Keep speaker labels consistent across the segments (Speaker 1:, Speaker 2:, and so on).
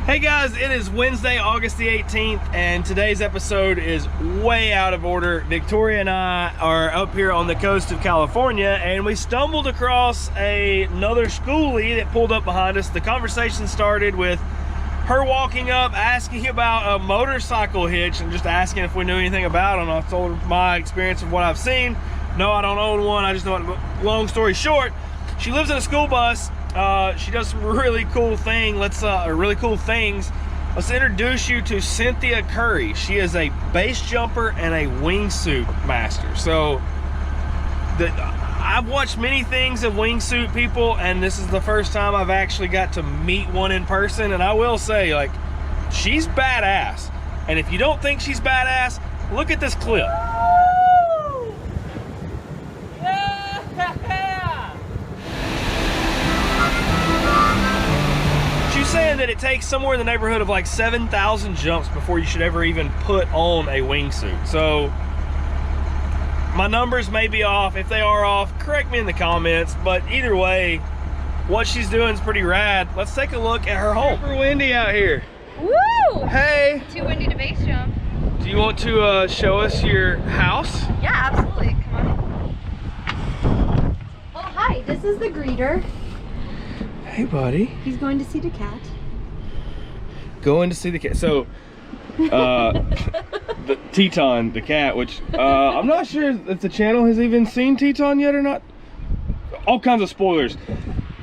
Speaker 1: Hey guys, it is Wednesday, August the 18th, and today's episode is way out of order. Victoria and I are up here on the coast of California, and we stumbled across another schoolie that pulled up behind us. The conversation started with her walking up, asking about a motorcycle hitch, and just asking if we knew anything about them. I told her my experience of what I've seen. No, I don't own one. I just know it. Long story short, she lives in a school bus. She does some really cool things. Really cool things. Let's introduce you to Cynthia Curry. She is a base jumper and a wingsuit master. So I've watched many things of wingsuit people, and this is the first time I've actually got to meet one in person. And I will say, like, she's badass. And if you don't think she's badass, look at this clip. Saying that it takes somewhere in the neighborhood of like 7,000 jumps before you should ever even put on a wingsuit. So my numbers may be off. If they are off, correct me in the comments, but either way, what she's doing is pretty rad. Let's take a look at her home. Super windy out here.
Speaker 2: Woo!
Speaker 1: Hey!
Speaker 2: Too windy to base jump.
Speaker 1: Do you want to show us your house?
Speaker 2: Yeah, absolutely. Come on. Oh, hi. This is the greeter.
Speaker 1: Hey, buddy.
Speaker 2: He's going to see the cat.
Speaker 1: Going to see the cat. So, the Teton, the cat, which I'm not sure if the channel has even seen Teton yet or not. All kinds of spoilers.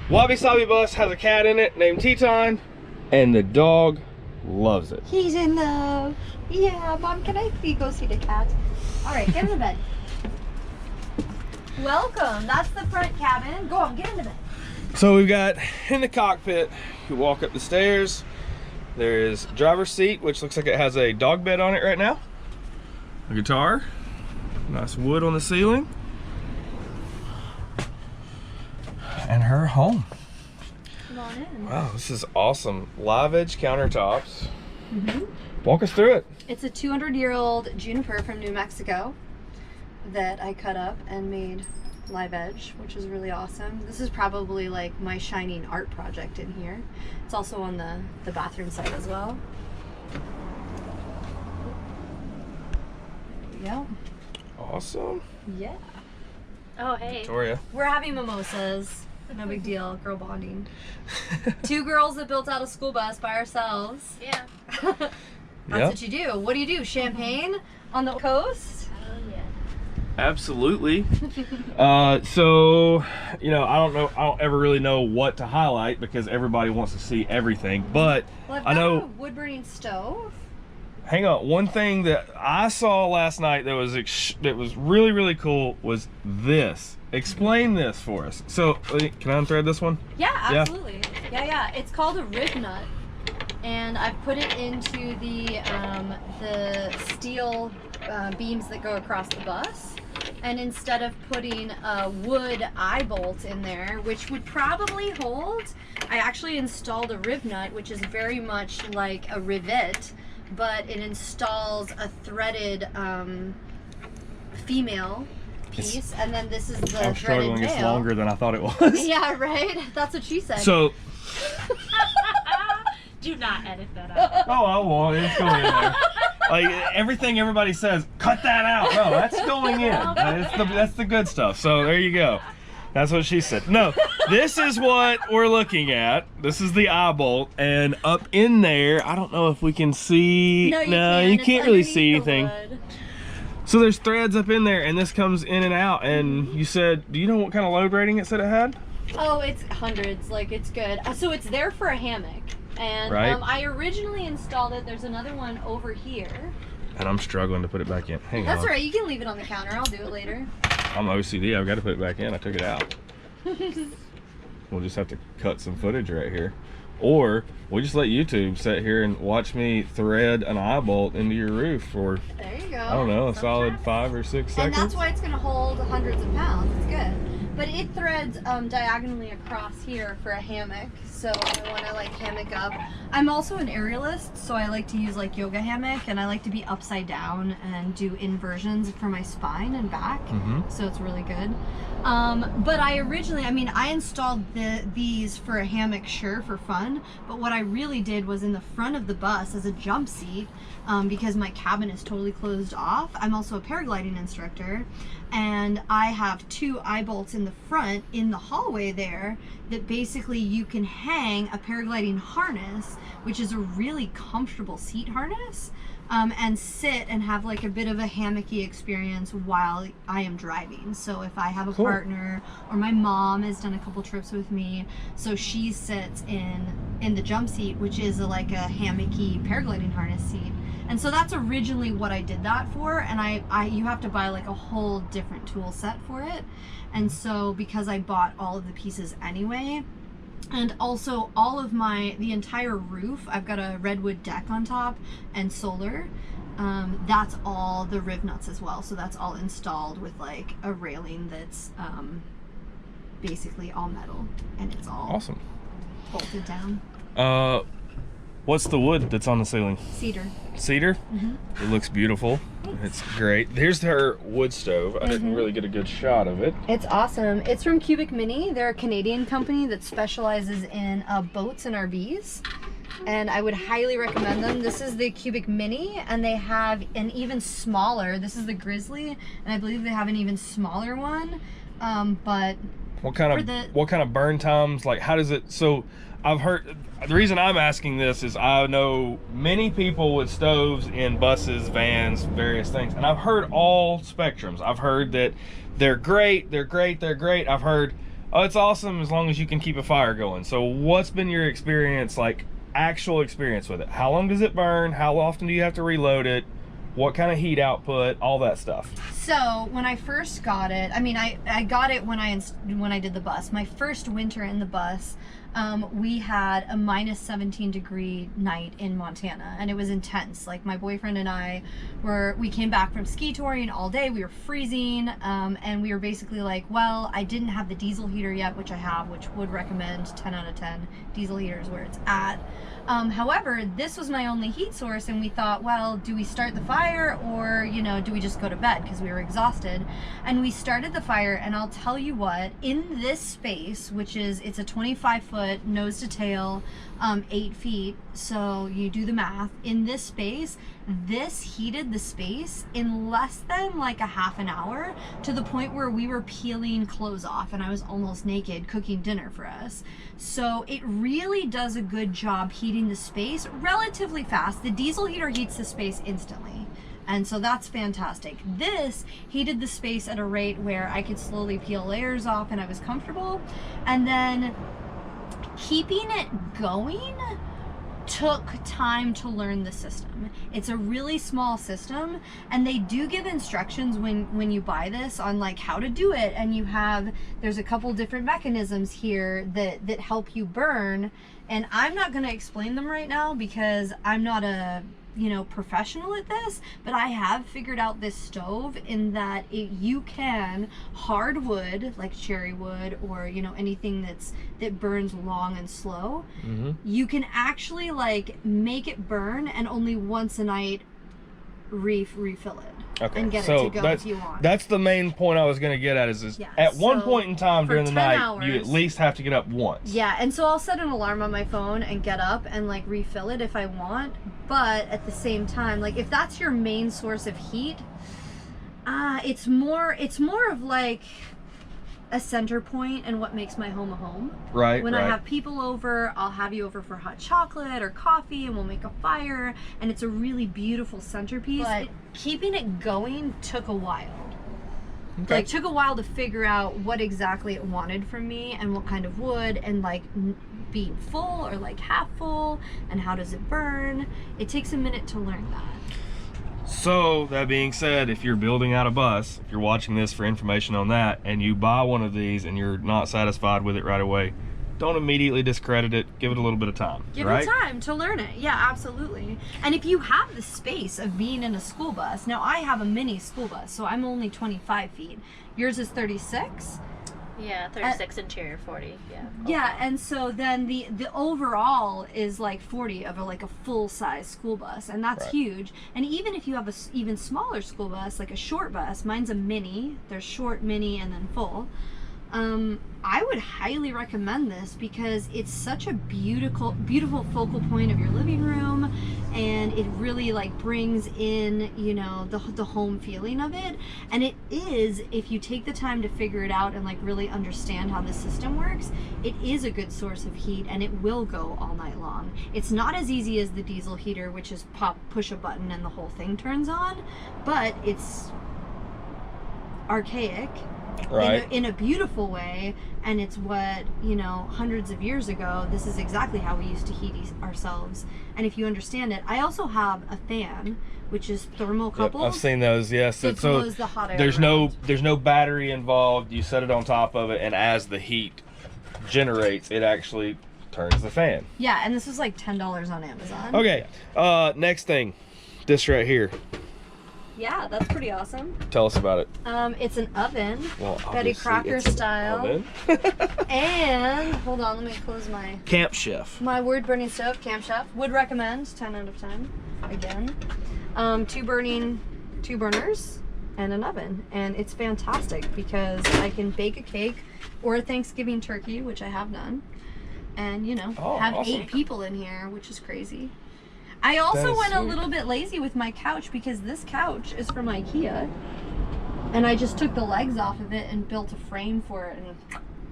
Speaker 1: Wabi Sabi Bus has a cat in it named Teton, and the dog loves it.
Speaker 2: He's in love. Yeah, Mom, can I go see the cat? All right, get in the bed. Welcome. That's the front cabin. Go on, get in the bed.
Speaker 1: So we've got in the cockpit, you walk up the stairs, there is driver's seat, which looks like it has a dog bed on it right now. A guitar, nice wood on the ceiling, and her home.
Speaker 2: Come on in.
Speaker 1: Wow, this is awesome. Live edge countertops. Walk us through it.
Speaker 2: It's a 200-year-old juniper from New Mexico that I cut up and made live edge, which is really awesome. This is probably like my shining art project in here. It's also on the bathroom side as well. There we go.
Speaker 1: Awesome.
Speaker 2: Yeah.
Speaker 3: Oh, hey.
Speaker 1: Victoria.
Speaker 2: We're having mimosas. No big deal. Girl bonding. Two girls that built out a school bus by ourselves.
Speaker 3: Yeah.
Speaker 2: That's what you do. What do? Champagne on the coast?
Speaker 3: Oh, yeah.
Speaker 1: Absolutely. So, you know, I don't ever really know what to highlight because everybody wants to see everything, but
Speaker 2: Well,
Speaker 1: I know.
Speaker 2: a wood burning stove.
Speaker 1: Hang on, one thing that I saw last night that was really, really cool was this. Explain this for us. So, can I unthread this one?
Speaker 2: Yeah, absolutely. Yeah. It's called a rib nut, and I've put it into the steel beams that go across the bus. And instead of putting a wood eye bolt in there, which would probably hold, I actually installed a rib nut, which is very much like a rivet, but it installs a threaded female piece, and then this is the
Speaker 1: I'm
Speaker 2: threaded
Speaker 1: struggling.
Speaker 2: male.
Speaker 1: It's longer than I thought it was.
Speaker 2: Yeah, right? That's what she said.
Speaker 1: So.
Speaker 3: Do not edit that out.
Speaker 1: Oh, I won't. It's going in there. Like everything everybody says, cut that out. No, that's going in. That's the good stuff. So there you go. That's what she said. No, this is what we're looking at. This is the eye bolt, and up in there, I don't know if we can see.
Speaker 2: No,
Speaker 1: you can't really see
Speaker 2: underneath the
Speaker 1: anything.
Speaker 2: wood.
Speaker 1: So there's threads up in there, and this comes in and out. And you said, do you know what kind of load rating it said it had?
Speaker 2: Oh, it's hundreds. Like, it's good. So it's there for a hammock. And
Speaker 1: right.
Speaker 2: I originally installed it. There's another one over here.
Speaker 1: And I'm struggling to put it back in. Hang on.
Speaker 2: That's all right. You can leave it on the counter. I'll do it later.
Speaker 1: I'm OCD. I've got to put it back in. I took it out. We'll just have to cut some footage right here. Or we'll just let YouTube sit here and watch me thread an eye bolt into your roof for,
Speaker 2: There you go.
Speaker 1: I don't know, a solid 5 or 6 seconds.
Speaker 2: And that's why it's going to hold hundreds of pounds. It's good. But it threads diagonally across here for a hammock, so I want to like hammock up. I'm also an aerialist, so I like to use like yoga hammock, and I like to be upside down and do inversions for my spine and back, so it's really good. But I originally, I installed these for a hammock, sure, for fun, but what I really did was in the front of the bus as a jump seat, because my cabin is totally closed off. I'm also a paragliding instructor, and I have 2 eye bolts in the front in the hallway there that basically you can hang a paragliding harness, which is a really comfortable seat harness, and sit and have like a bit of a hammocky experience while I am driving. So if I have a partner, or my mom has done a couple trips with me, so she sits in the jump seat, which is like a hammocky paragliding harness seat. And so that's originally what I did that for, and you have to buy like a whole different tool set for it. And so because I bought all of the pieces anyway, and also all of the entire roof, I've got a redwood deck on top and solar, that's all the riv nuts as well. So that's all installed with like a railing that's basically all metal, and it's all
Speaker 1: awesome
Speaker 2: bolted down.
Speaker 1: What's the wood that's on the ceiling?
Speaker 2: Cedar.
Speaker 1: Cedar? It looks beautiful. It's great. Here's her wood stove. I didn't really get a good shot of it.
Speaker 2: It's awesome. It's from Cubic Mini. They're a Canadian company that specializes in boats and RVs. And I would highly recommend them. This is the Cubic Mini, and they have an even smaller, this is the Grizzly, and I believe they have an even smaller one. But
Speaker 1: what kind of burn times, like how does it, so I've heard, the reason I'm asking this is I know many people with stoves in buses, vans, various things, and I've heard all spectrums. I've heard that they're great. I've heard, oh, it's awesome as long as you can keep a fire going. So what's been your experience, like actual experience with it? How long does it burn? How often do you have to reload it? What kind of heat output? All that stuff.
Speaker 2: So when I first got it, I got it when I did the bus. My first winter in the bus, we had a -17-degree night in Montana, and it was intense. Like my boyfriend and I we came back from ski touring all day. We were freezing, and we were basically like, well, I didn't have the diesel heater yet, which I have, which would recommend 10 out of 10. Diesel heater is where it's at. However, this was my only heat source, and we thought, well, do we start the fire, or do we just go to bed, because we were exhausted? And we started the fire, and I'll tell you what, in this space, which is, it's a 25-foot nose to tail, 8 feet, so you do the math, in this space, this heated the space in less than like a half an hour, to the point where we were peeling clothes off and I was almost naked cooking dinner for us. So it really does a good job heating the space relatively fast. The diesel heater heats the space instantly, and so that's fantastic. This heated the space at a rate where I could slowly peel layers off and I was comfortable. And then keeping it going took time to learn the system. It's a really small system, and they do give instructions when you buy this on like how to do it, and there's a couple different mechanisms here that help you burn, and I'm not going to explain them right now because I'm not a professional at this, but I have figured out this stove in that you can hardwood like cherry wood or anything that burns long and slow, you can actually like make it burn and only once a night refill it.
Speaker 1: Okay,
Speaker 2: and get
Speaker 1: so
Speaker 2: it to go if you want.
Speaker 1: That's the main point I was going to get at is at one point in time during the night, you at least have to get up once. Yeah,
Speaker 2: and so I'll set an alarm on my phone and get up and like refill it if I want, but at the same time, like if that's your main source of heat, it's more of like a center point and what makes my home a home.
Speaker 1: Right.
Speaker 2: When I have people over, I'll have you over for hot chocolate or coffee, and we'll make a fire, and it's a really beautiful centerpiece. But keeping it going took a while.
Speaker 1: Okay.
Speaker 2: Like took a while to figure out what exactly it wanted from me and what kind of wood, and like being full or like half full, and how does it burn. It takes a minute to learn that.
Speaker 1: So that being said, if you're building out a bus, if you're watching this for information on that, and you buy one of these and you're not satisfied with it right away, don't immediately discredit it. Give it a little bit of time.
Speaker 2: Give it time to learn it. Yeah, absolutely. And if you have the space of being in a school bus, now I have a mini school bus, so I'm only 25 feet. Yours is 36?
Speaker 3: Yeah, 36 interior, 40. Yeah.
Speaker 2: Yeah, and so then the overall is like 40 of like a full size school bus, and that's huge. And even if you have a even smaller school bus, like a short bus, mine's a mini. There's short, mini, and then full. I would highly recommend this because it's such a beautiful focal point of your living room, and it really like brings in, you know, the home feeling of it. And it is, if you take the time to figure it out and like really understand how the system works, it is a good source of heat, and it will go all night long. It's not as easy as the diesel heater, which is push a button and the whole thing turns on, but it's archaic.
Speaker 1: Right.
Speaker 2: In a beautiful way, and it's what, you know, hundreds of years ago, this is exactly how we used to heat ourselves. And if you understand it, I also have a fan, which is thermocoupled.
Speaker 1: Yep, I've seen those. Yes,
Speaker 2: it blows the hot air
Speaker 1: there's
Speaker 2: around.
Speaker 1: there's no battery involved. You set it on top of it, and as the heat generates, it actually turns the fan.
Speaker 2: Yeah, and this was like $10 on Amazon.
Speaker 1: Okay, next thing, this right here.
Speaker 2: Yeah, that's pretty awesome.
Speaker 1: Tell us about it.
Speaker 2: It's an oven,
Speaker 1: Well,
Speaker 2: Betty Crocker
Speaker 1: it's an
Speaker 2: style.
Speaker 1: oven.
Speaker 2: And hold on, let me close my
Speaker 1: Camp
Speaker 2: wood burning stove. Camp Chef would recommend, 10 out of 10. Again, two burners and an oven, and it's fantastic because I can bake a cake or a Thanksgiving turkey, which I have done, and you know, have
Speaker 1: awesome.
Speaker 2: 8 people in here, which is crazy. I also went a
Speaker 1: sweet.
Speaker 2: little bit lazy with my couch because this couch is from IKEA, and I just took the legs off of it and built a frame for it and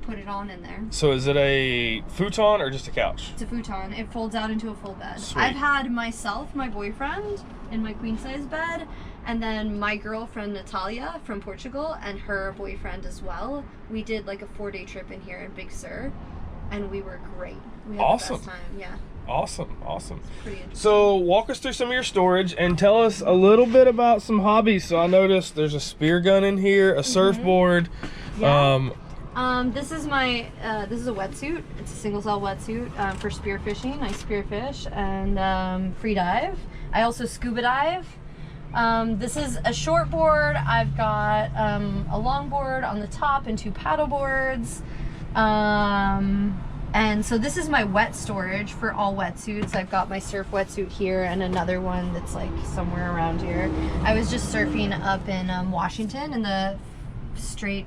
Speaker 2: put it on in there.
Speaker 1: So is it a futon or just a couch?
Speaker 2: It's a futon. It folds out into a full bed.
Speaker 1: Sweet.
Speaker 2: I've had myself, my boyfriend, in my queen size bed, and then my girlfriend Natalia from Portugal and her boyfriend as well. We did like a 4-day trip in here in Big Sur, and we were great. We had
Speaker 1: Awesome.
Speaker 2: the best time. Yeah.
Speaker 1: Awesome.
Speaker 2: Pretty interesting.
Speaker 1: So walk us through some of your storage and tell us a little bit about some hobbies. So I noticed there's a spear gun in here, a surfboard.
Speaker 2: Yeah. This is my this is a wetsuit. It's a single cell wetsuit for spearfishing. I spearfish and free dive. I also scuba dive. This is a short board. I've got a long board on the top and 2 paddle boards. And so this is my wet storage for all wetsuits. I've got my surf wetsuit here and another one that's like somewhere around here. I was just surfing up in Washington in the Strait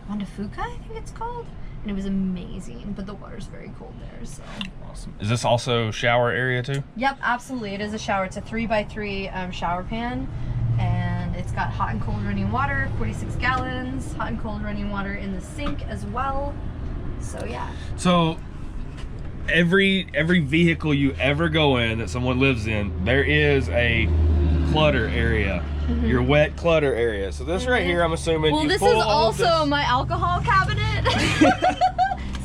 Speaker 2: Juan de Fuca, I think it's called. And it was amazing, but the water's very cold there, so.
Speaker 1: Awesome. Is this also shower area too?
Speaker 2: Yep, absolutely. It is a shower. It's a 3x3 shower pan. And it's got hot and cold running water, 46 gallons, hot and cold running water in the sink as well. So yeah.
Speaker 1: So every vehicle you ever go in that someone lives in, there is a clutter area. Your wet clutter area. So this right here, I'm assuming
Speaker 2: Well,
Speaker 1: you
Speaker 2: this
Speaker 1: pull
Speaker 2: is
Speaker 1: all of
Speaker 2: also
Speaker 1: this-
Speaker 2: my alcohol cabinet.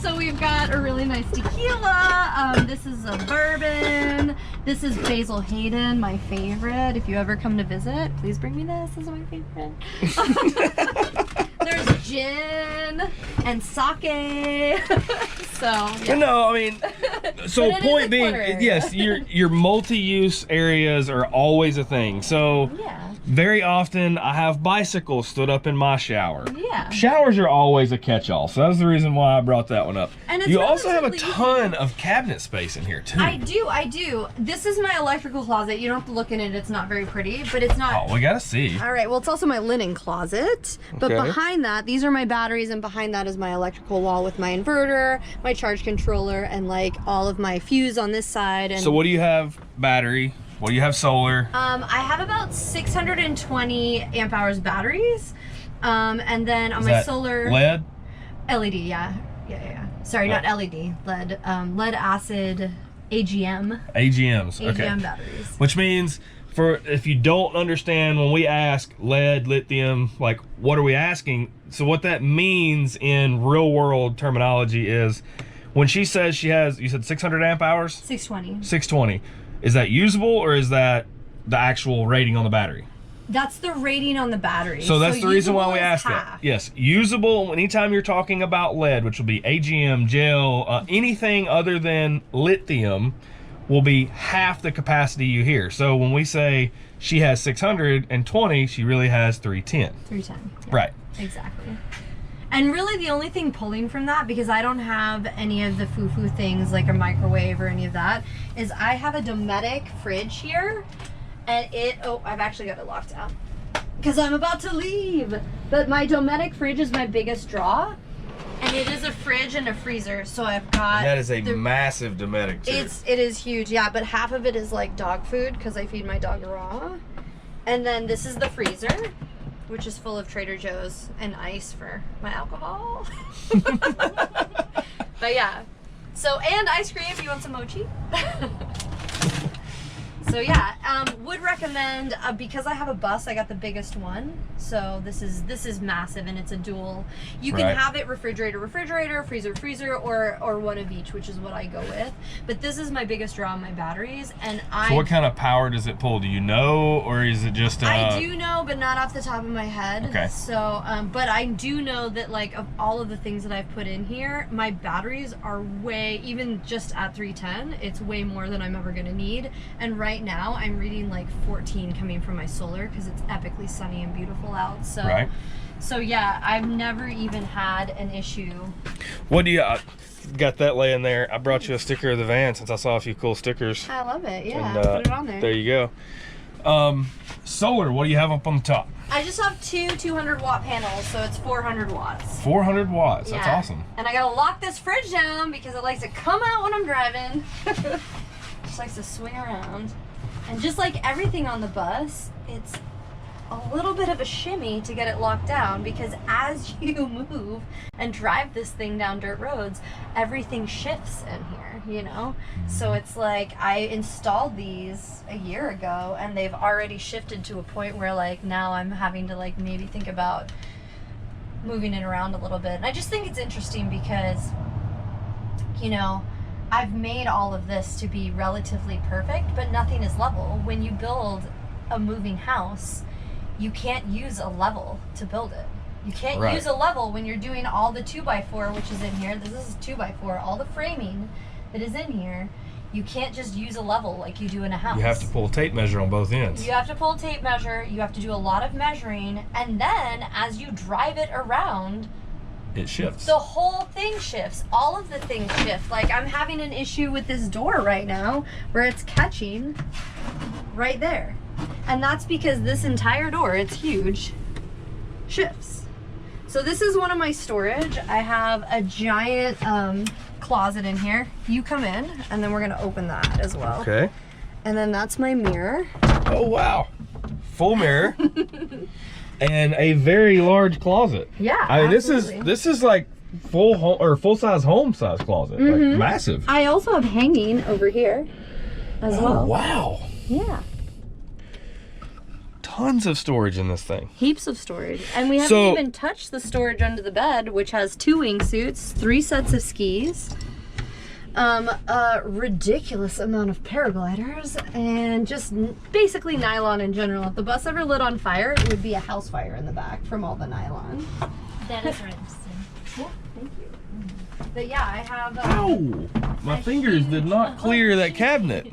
Speaker 2: So we've got a really nice tequila. This is a bourbon. This is Basil Hayden, my favorite. If you ever come to visit, please bring me this. This is my favorite. There's gin and sake. So yeah.
Speaker 1: No, I mean, so
Speaker 2: But it is
Speaker 1: point
Speaker 2: a
Speaker 1: being,
Speaker 2: clutter area.
Speaker 1: yes, your multi-use areas are always a thing. So
Speaker 2: Yeah.
Speaker 1: very often I have bicycles stood up in my shower.
Speaker 2: Yeah.
Speaker 1: Showers are always a catch-all, so that's the reason why I brought that one up.
Speaker 2: And it's
Speaker 1: you also have a
Speaker 2: relatively
Speaker 1: ton of cabinet space in here too.
Speaker 2: I do. This is my electrical closet. You don't have to look in it. It's not very pretty, but it's not.
Speaker 1: Oh, we gotta see.
Speaker 2: All right, well, it's also my linen closet, but
Speaker 1: Okay.
Speaker 2: behind that, these are my batteries, and behind that is my electrical wall with my inverter, my charge controller, and like all of my fuse on this side. And
Speaker 1: So what do you have battery? What do you have solar?
Speaker 2: I have about 620 amp hours batteries, and then on
Speaker 1: Is
Speaker 2: my
Speaker 1: that
Speaker 2: solar
Speaker 1: LED?
Speaker 2: LED, yeah. Sorry, not LED, lead, lead acid AGM.
Speaker 1: AGMs. Okay.
Speaker 2: AGM batteries.
Speaker 1: Which means, for if you don't understand when we ask lead, lithium, like what are we asking? So what that means in real world terminology is when she says she has, you said 600 amp hours?
Speaker 2: 620.
Speaker 1: 620. Is that usable or is that the actual rating on the battery?
Speaker 2: That's the rating on the battery.
Speaker 1: So that's the reason why we
Speaker 2: usable is
Speaker 1: asked that.
Speaker 2: half.
Speaker 1: Yes, usable anytime you're talking about lead, which will be AGM, gel, anything other than lithium will be half the capacity you hear. So when we say she has 620, she really has 310.
Speaker 2: 310. Yeah,
Speaker 1: Right.
Speaker 2: Exactly. And really the only thing pulling from that, because I don't have any of the foo-foo things like a microwave or any of that, is I have a Dometic Fridge here, and I've actually got it locked out because I'm about to leave. But my Dometic Fridge is my biggest draw, and it is a fridge and a freezer. So I've got...
Speaker 1: And that is a massive Dometic too.
Speaker 2: It is huge, yeah, but half of it is like dog food because I feed my dog raw. And then this is the freezer, which is full of Trader Joe's and ice for my alcohol. But yeah, so, and ice cream, you want some mochi? So yeah, would recommend, because I have a bus, I got the biggest one. So this is massive, and it's a dual. You can have it refrigerator, freezer, or one of each, which is what I go with. But this is my biggest draw on my batteries, and
Speaker 1: So what kind of power does it pull? Do you know, or is it just?
Speaker 2: I do know, but not off the top of my head.
Speaker 1: Okay.
Speaker 2: So, but I do know that like of all of the things that I've put in here, my batteries are way, even just at 310, it's way more than I'm ever gonna need. And right now I'm reading like 14 coming from my solar because it's epically sunny and beautiful out. So, so yeah, I've never even had an issue.
Speaker 1: What do you got that laying there? I brought you a sticker of the van since I saw a few cool stickers.
Speaker 2: I love it. Yeah,
Speaker 1: and,
Speaker 2: put it on there.
Speaker 1: There you go. Solar. What do you have up on the top?
Speaker 2: I just have two 200-watt panels, so it's 400 watts.
Speaker 1: 400 watts. That's
Speaker 2: Yeah.
Speaker 1: awesome.
Speaker 2: And I gotta lock this fridge down because it likes to come out when I'm driving. Just likes to swing around. And just like everything on the bus, it's a little bit of a shimmy to get it locked down, because as you move and drive this thing down dirt roads, everything shifts in here, you know? So it's like I installed these a year ago and they've already shifted to a point where like now I'm having to like maybe think about moving it around a little bit. And I just think it's interesting because, you know, I've made all of this to be relatively perfect, but nothing is level. When you build a moving house, you can't use a level to build it. You can't use a level when you're doing all the 2x4, which is in here. This is 2x4, all the framing that is in here. You can't just use a level like you do in a house.
Speaker 1: You have to pull a tape measure on both ends.
Speaker 2: You have to pull a tape measure, you have to do a lot of measuring, and then as you drive it around,
Speaker 1: it shifts.
Speaker 2: the whole thing shifts. All of the things shift. Like I'm having an issue with this door right now where it's catching right there. And that's because this entire door, it's huge, shifts. So this is one of my storage. I have a giant closet in here. You come in and then we're gonna open that as well.
Speaker 1: Okay.
Speaker 2: And then that's my mirror.
Speaker 1: Oh wow. Full mirror. And a very large closet.
Speaker 2: Yeah,
Speaker 1: I mean,
Speaker 2: absolutely.
Speaker 1: this is like full home or full size home size closet. Like massive.
Speaker 2: I also have hanging over here as well.
Speaker 1: Wow.
Speaker 2: Yeah.
Speaker 1: Tons of storage in this thing.
Speaker 2: Heaps of storage. And we haven't even touched the storage under the bed, which has 2 wingsuits, 3 sets of skis, a ridiculous amount of paragliders, and just basically nylon in general. If the bus ever lit on fire, it would be a house fire in the back from all the nylon.
Speaker 3: That is interesting.
Speaker 2: Yeah, thank you. But yeah, I have...
Speaker 1: Ow! My fingers did not clear that cabinet.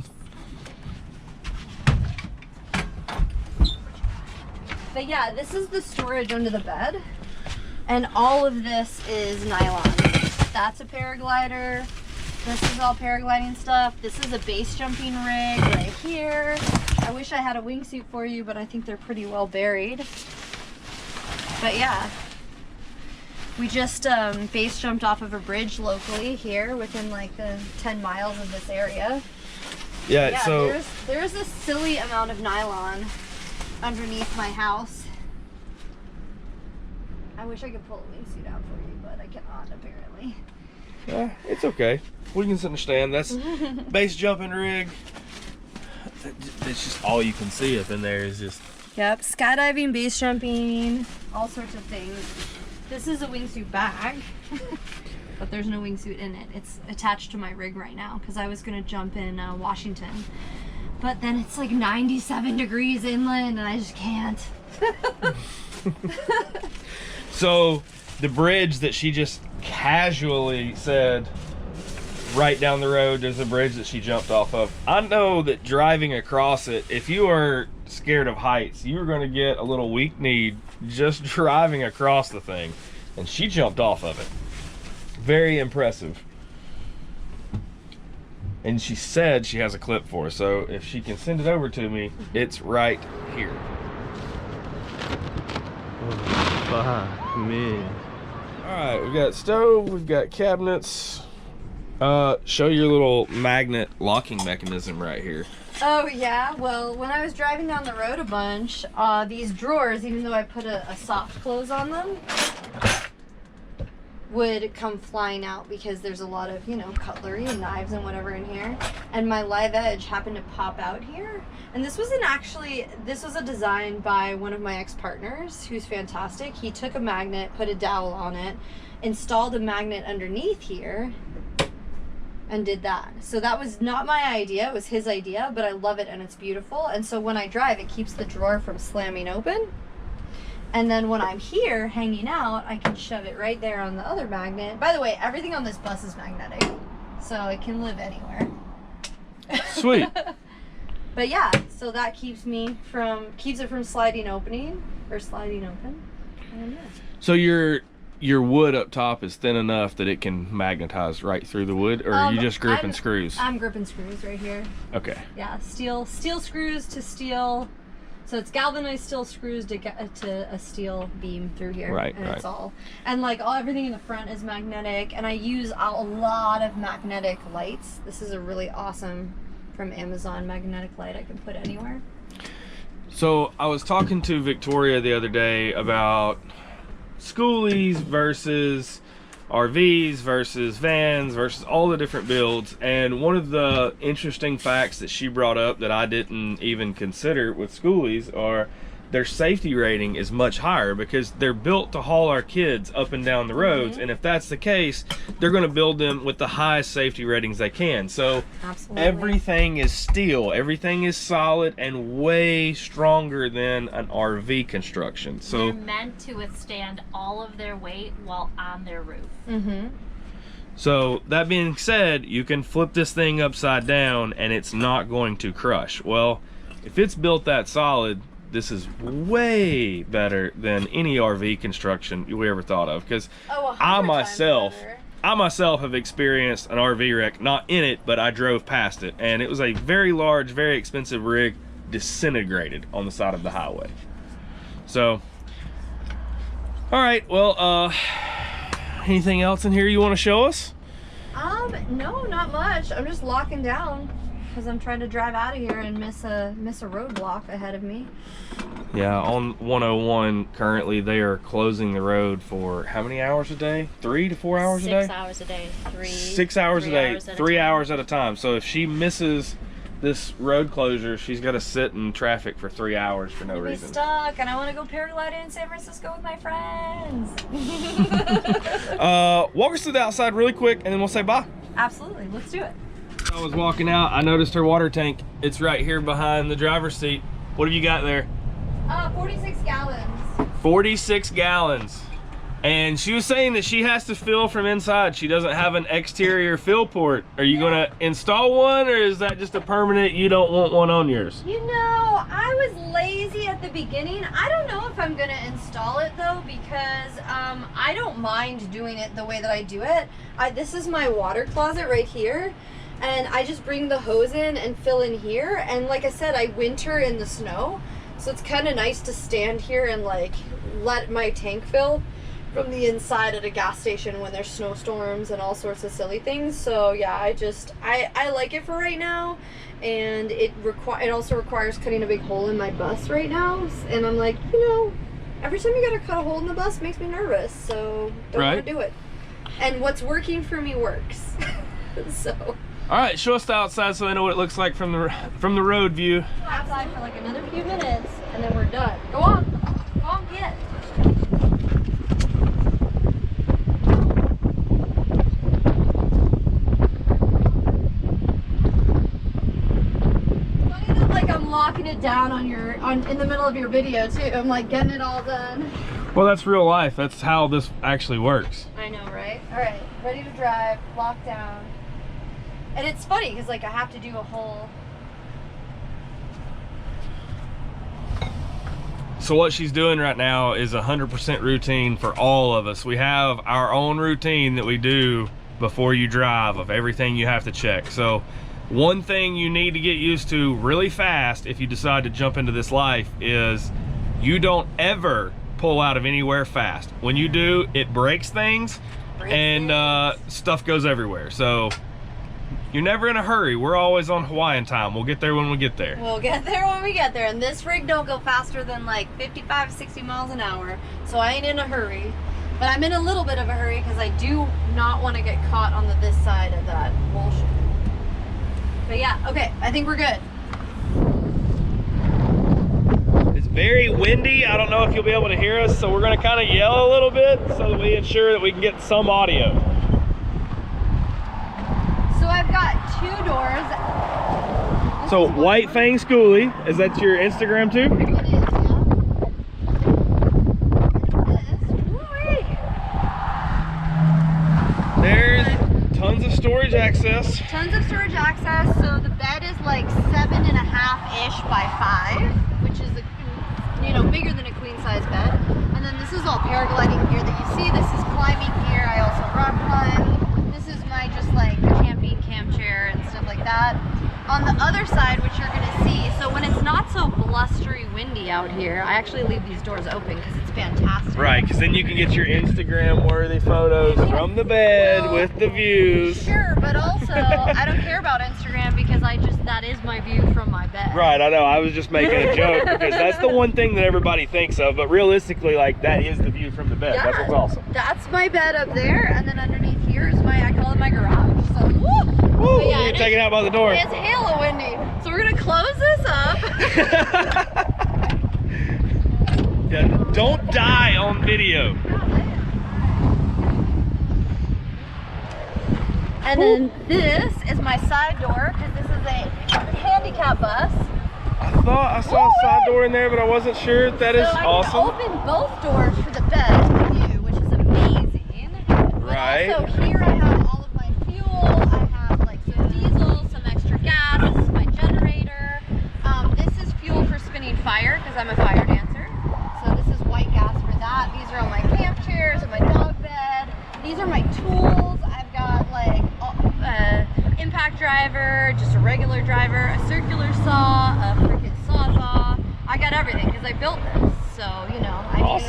Speaker 2: But yeah, this is the storage under the bed, and all of this is nylon. That's a paraglider. This is all paragliding stuff. This is a base jumping rig right here. I wish I had a wingsuit for you, but I think they're pretty well buried. But yeah, we just base jumped off of a bridge locally here within like the 10 miles of this area.
Speaker 1: Yeah,
Speaker 2: Yeah,
Speaker 1: so
Speaker 2: there's a silly amount of nylon underneath my house. I wish I could pull a wingsuit out for you, but I cannot apparently.
Speaker 1: yeah, it's okay. We can understand. That's base jumping rig. It's just all you can see up in there is just.
Speaker 2: Yep, skydiving, base jumping, all sorts of things. This is a wingsuit bag, but there's no wingsuit in it. It's attached to my rig right now because I was gonna jump in Washington. But then it's like 97 degrees inland and I just can't.
Speaker 1: So the bridge that she just casually said right down the road, there's a bridge that she jumped off of. I know that driving across it, if you are scared of heights, you're going to get a little weak-kneed just driving across the thing. and she jumped off of it. Very impressive. And she said she has a clip for us, so if she can send it over to me, it's right here.
Speaker 4: Oh, fuck me.
Speaker 1: All right, we've got stove, we've got cabinets. Show your little magnet locking mechanism right here.
Speaker 2: Oh yeah, well, when I was driving down the road a bunch, these drawers, even though I put a soft close on them, would come flying out because there's a lot of, you know, cutlery and knives and whatever in here. And my live edge happened to pop out here. And this wasn't actually, this was a design by one of my ex-partners who's fantastic. He took a magnet, put a dowel on it, installed a magnet underneath here, and did that. So that was not my idea, it was his idea, but I love it and it's beautiful. And so when I drive, it keeps the drawer from slamming open. And then when I'm here hanging out, I can shove it right there on the other magnet. By the way, everything on this bus is magnetic, so it can live anywhere.
Speaker 1: Sweet.
Speaker 2: But yeah, so that keeps it from sliding open. And yeah.
Speaker 1: So your wood up top is thin enough that it can magnetize right through the wood, or are you just gripping screws?
Speaker 2: I'm gripping screws right here.
Speaker 1: Okay.
Speaker 2: Yeah, steel screws to steel. So it's galvanized steel screws to a steel beam through here.
Speaker 1: Right,
Speaker 2: and
Speaker 1: right.
Speaker 2: It's all, and like everything in the front is magnetic, and I use a lot of magnetic lights. This is a really awesome, from Amazon, magnetic light I can put anywhere.
Speaker 1: So I was talking to Victoria the other day about Skoolies versus RVs versus vans versus all the different builds, and one of the interesting facts that she brought up that I didn't even consider with Skoolies are their safety rating is much higher because they're built to haul our kids up and down the roads. And if that's the case, they're going to build them with the highest safety ratings they can. So
Speaker 2: Absolutely.
Speaker 1: everything is steel, everything is solid and way stronger than an RV construction. So
Speaker 3: they're meant to withstand all of their weight while on their roof.
Speaker 1: So that being said, you can flip this thing upside down and it's not going to crush. Well, if it's built that solid, this is way better than any RV construction we ever thought of, because I myself have experienced an RV wreck, not in it, but I drove past it, and it was a very large, very expensive rig disintegrated on the side of the highway. So, all right, well, anything else in here you want to show us?
Speaker 2: No, not much. I'm just locking down because I'm trying to drive out of here and miss a roadblock ahead of me.
Speaker 1: Yeah, on 101 currently they are closing the road for how many hours a day? 3 to 4 hours a day?
Speaker 3: 6 hours a day.
Speaker 1: 6 hours a day, 3 hours at a time. So if she misses this road closure, she's got to sit in traffic for 3 hours for no
Speaker 2: I'll be
Speaker 1: reason.
Speaker 2: stuck, and I want to go paragliding in San Francisco with my friends.
Speaker 1: Walk us to the outside really quick and then we'll say bye.
Speaker 2: Absolutely, let's do it.
Speaker 1: I was walking out, I noticed her water tank. It's right here behind the driver's seat. What have you got there?
Speaker 2: 46 gallons.
Speaker 1: 46 gallons. And she was saying that she has to fill from inside. She doesn't have an exterior fill port. Are you gonna install one, or is that just a permanent, you don't want one on yours?
Speaker 2: You know, I was lazy at the beginning. I don't know if I'm gonna install it though, because I don't mind doing it the way that I do it. This is my water closet right here, and I just bring the hose in and fill in here. And like I said, I winter in the snow, so it's kind of nice to stand here and like let my tank fill from the inside at a gas station when there's snowstorms and all sorts of silly things. So yeah, I like it for right now, and it also requires cutting a big hole in my bus right now, and I'm like, you know, every time you gotta cut a hole in the bus makes me nervous, so don't want to do it. And what's working for me works. So
Speaker 1: all right, show us the outside so I know what it looks like from the road view.
Speaker 2: outside for like another few minutes and then we're done. Go on, get. Locking it down in the middle of your video too. I'm like getting it all done.
Speaker 1: Well, that's real life. That's how this actually works.
Speaker 2: I know, right? All right, ready to drive, locked down. And it's funny because like I have to do a whole.
Speaker 1: So what she's doing right now is 100% routine for all of us. We have our own routine that we do before you drive of everything you have to check. So one thing you need to get used to really fast if you decide to jump into this life is you don't ever pull out of anywhere fast. When you do, it breaks things and stuff goes everywhere. So you're never in a hurry. We're always on Hawaiian time. We'll get there when we get there.
Speaker 2: We'll get there when we get there. And this rig don't go faster than like 55, 60 miles an hour. So I ain't in a hurry. But I'm in a little bit of a hurry because I do not want to get caught on this side of that bullshit. But yeah, okay, I think we're good.
Speaker 1: It's very windy. I don't know if you'll be able to hear us, so we're gonna kind of yell a little bit so that we ensure that we can get some audio.
Speaker 2: So I've got 2 doors.
Speaker 1: So White Fang Schoolie, is that your Instagram too?
Speaker 2: It is, yeah.
Speaker 1: There's tons of storage access.
Speaker 2: Tons of storage access. So the bed is like 7.5-ish by 5, which is bigger than a queen size bed. And then this is all paragliding gear that you see. This is climbing gear. I also rock climb. This is my just like camping camp chair and stuff like that. On the other side, which you're gonna see, so when it's not so blustery windy out here, I actually leave these doors open because it's fantastic.
Speaker 1: Right, because then you can get your Instagram worthy photos from the bed with the views.
Speaker 2: Sure, but also I don't care about Instagram because that is my view from my bed.
Speaker 1: Right, I know. I was just making a joke because that's the one thing that everybody thinks of, but realistically, like, that is the view from the bed.
Speaker 2: Yeah,
Speaker 1: That's what's awesome.
Speaker 2: That's my bed up there, and then underneath here is I call it my garage. So, woo!
Speaker 1: Woo,
Speaker 2: Yeah,
Speaker 1: you take it out by the door.
Speaker 2: It's hella windy. So we're gonna close this up.
Speaker 1: Yeah, don't die on video.
Speaker 2: And then this is my side door, because this is a handicap bus.
Speaker 1: I thought I saw a side door in there, but I wasn't sure. That is
Speaker 2: So I
Speaker 1: awesome.
Speaker 2: can open both doors for the bed view, which is amazing.
Speaker 1: Right.
Speaker 2: But also here I have all of my fuel. I have like some diesel, some extra gas. This is my generator. This is fuel for spinning fire because I'm a fire dancer. So this is white gas for that. These are all my camp chairs and my dog bed. These are my tools. I've got like impact driver, just a regular driver, a circular saw, a freaking sawzall. I got everything because I built this. So, I needed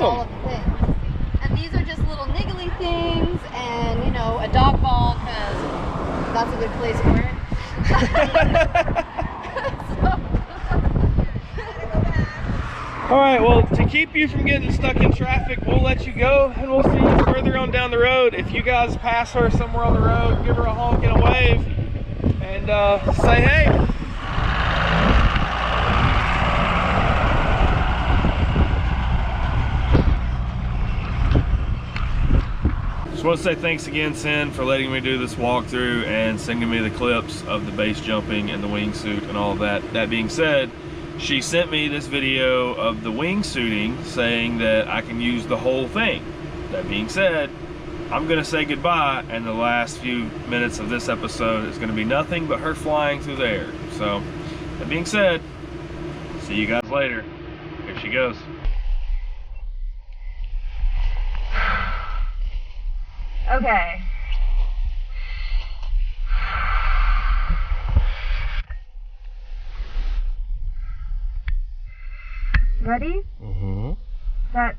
Speaker 2: all of the things. And these are just little niggly things and, a dog ball because that's a good place for it.
Speaker 1: All right, well, to keep you from getting stuck in traffic, we'll let you go and we'll see you further on down the road. If you guys pass her somewhere on the road, give her a honk and a wave and say hey. Just want to say thanks again, Cyn, for letting me do this walkthrough and sending me the clips of the base jumping and the wingsuit and all of that. That being said, she sent me this video of the wingsuiting saying that I can use the whole thing. That being said, I'm gonna say goodbye, and the last few minutes of this episode is gonna be nothing but her flying through the air. So, that being said, see you guys later. Here she goes.
Speaker 2: Okay. Ready?
Speaker 1: Mm-hmm.
Speaker 2: That